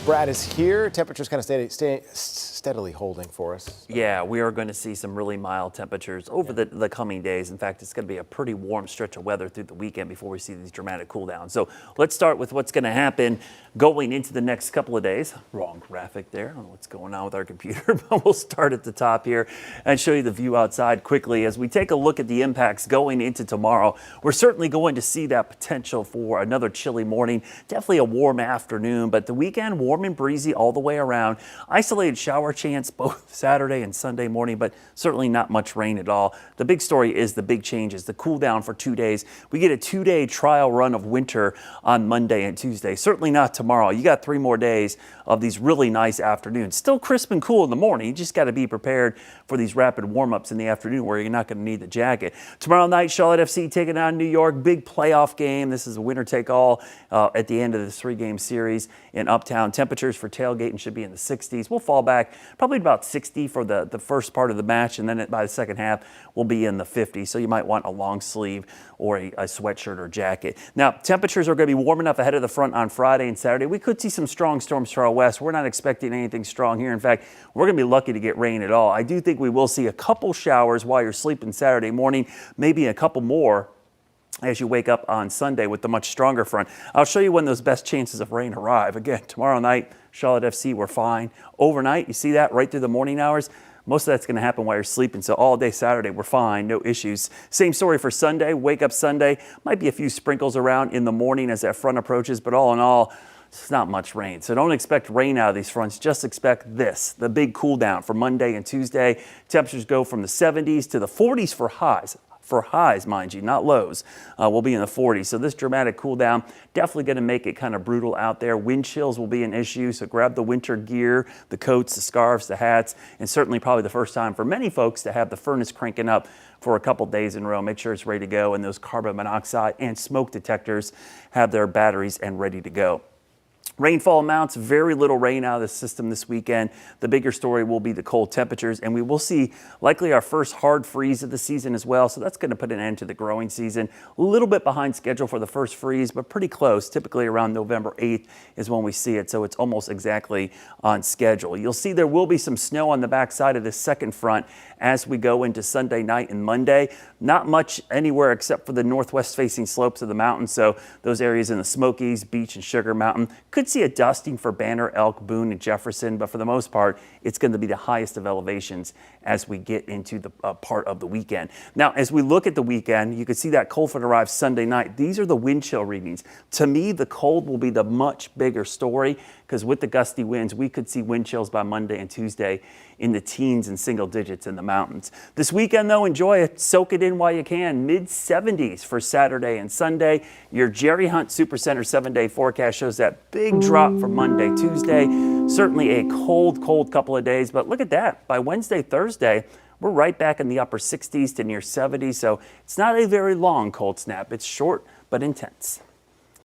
Brad is here. Temperatures kind of steadily holding for us. Yeah, we are going to see some really mild temperatures over the coming days. In fact, it's going to be a pretty warm stretch of weather through the weekend before we see these dramatic cool downs. So let's start with what's going to happen going into the next couple of days. Wrong graphic there. I don't know what's going on with our computer, but we'll start at the top here and show you the view outside quickly. As we take a look at the impacts going into tomorrow, we're certainly going to see that potential for another chilly morning, definitely a warm afternoon, but the weekend warm and breezy all the way around. Isolated shower chance both Saturday and Sunday morning, but certainly not much rain at all. The big story is the big changes, the cool down for 2 days. We get a 2-day trial run of winter on Monday and Tuesday. Certainly not tomorrow. You got 3 more days of these really nice afternoons. Still crisp and cool in the morning. You just got to be prepared for these rapid warm-ups in the afternoon where you're not going to need the jacket. Tomorrow night, Charlotte FC taking on New York. Big playoff game. This is a winner-take-all at the end of this 3-game series in Uptown. Temperatures for tailgating should be in the 60s. We'll fall back probably about 60 for the first part of the match, and then by the second half, we'll be in the 50s. So you might want a long sleeve or a sweatshirt or jacket. Now, temperatures are going to be warm enough ahead of the front on Friday and Saturday. We could see some strong storms to our west. We're not expecting anything strong here. In fact, we're going to be lucky to get rain at all. I do think we will see a couple showers while you're sleeping Saturday morning, maybe a couple more as you wake up on Sunday with the much stronger front. I'll show you when those best chances of rain arrive. Again, tomorrow night, Charlotte FC, we're fine. Overnight, you see that right through the morning hours. Most of that's going to happen while you're sleeping, so all day Saturday, we're fine, no issues. Same story for Sunday. Wake up Sunday, might be a few sprinkles around in the morning as that front approaches, but all in all, it's not much rain. So don't expect rain out of these fronts. Just expect this, the big cool down for Monday and Tuesday. Temperatures go from the 70s to the 40s for highs. For highs, mind you, not lows. We'll be in the 40s. So this dramatic cool down definitely going to make it kind of brutal out there. Wind chills will be an issue. So grab the winter gear, the coats, the scarves, the hats, and certainly probably the first time for many folks to have the furnace cranking up for a couple days in a row. Make sure it's ready to go, and those carbon monoxide and smoke detectors have their batteries and ready to go. Rainfall amounts, very little rain out of the system this weekend. The bigger story will be the cold temperatures, and we will see likely our first hard freeze of the season as well. So that's going to put an end to the growing season. A little bit behind schedule for the first freeze, but pretty close. Typically around November 8th is when we see it, so it's almost exactly on schedule. You'll see there will be some snow on the backside of this second front as we go into Sunday night and Monday. Not much anywhere except for the northwest facing slopes of the mountain, so those areas in the Smokies, Beach, and Sugar Mountain. Could see a dusting for Banner, Elk, Boone, and Jefferson, but for the most part, it's going to be the highest of elevations as we get into the part of the weekend. Now, as we look at the weekend, you can see that cold front arrives Sunday night. These are the wind chill readings. To me, the cold will be the much bigger story because with the gusty winds, we could see wind chills by Monday and Tuesday in the teens and single digits in the mountains. This weekend, though, enjoy it. Soak it in while you can. Mid-70s for Saturday and Sunday. Your Jerry Hunt Supercenter 7-day forecast shows that big drop for Monday, Tuesday. Certainly a cold couple of days, but look at that. By Wednesday, Thursday, we're right back in the upper 60s to near 70s, so it's not a very long cold snap. It's short but intense.